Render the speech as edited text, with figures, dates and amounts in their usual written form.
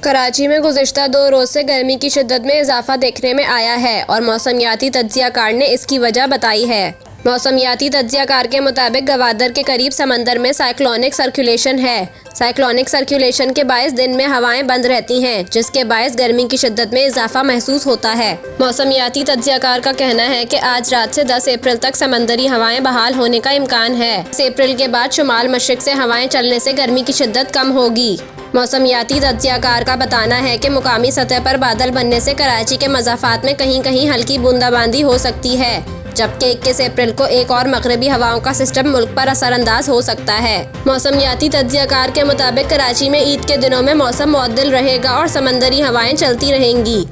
कराची में गुज़िश्ता 2 रोज़ से गर्मी की शिद्दत में इजाफा देखने में आया है और मौसमियाती तज्ज़ियाकार ने इसकी वजह बताई है। मौसमियाती तज्ज़ियाकार के मुताबिक गवादर के करीब समंदर में साइक्लोनिक सर्कुलेशन है। साइक्लोनिक सर्कुलेशन के बायस दिन में हवाएं बंद रहती हैं, जिसके बायस गर्मी की शिद्दत में इजाफा महसूस होता है। मौसमियाती तज्ज़ियाकार का कहना है कि आज रात से 10 अप्रैल तक समंदरी हवाएं बहाल होने का इम्कान है। 10 अप्रैल के बाद शुमाल मशरिक से हवाएं चलने से गर्मी की शिद्दत कम होगी। मौसमियाती तज्ज़ियाकार का बताना है कि मुकामी सतह पर बादल बनने से कराची के मज़ाफ़ात में कहीं कहीं हल्की बूंदाबांदी हो सकती है, जबकि 21 अप्रैल को एक और मगरबी हवाओं का सिस्टम मुल्क पर असरअंदाज हो सकता है। मौसमियाती तज्ज़ियाकार के मुताबिक कराची में ईद के दिनों में मौसम मुअद्दिल रहेगा और समंदरी हवाएं चलती रहेंगी।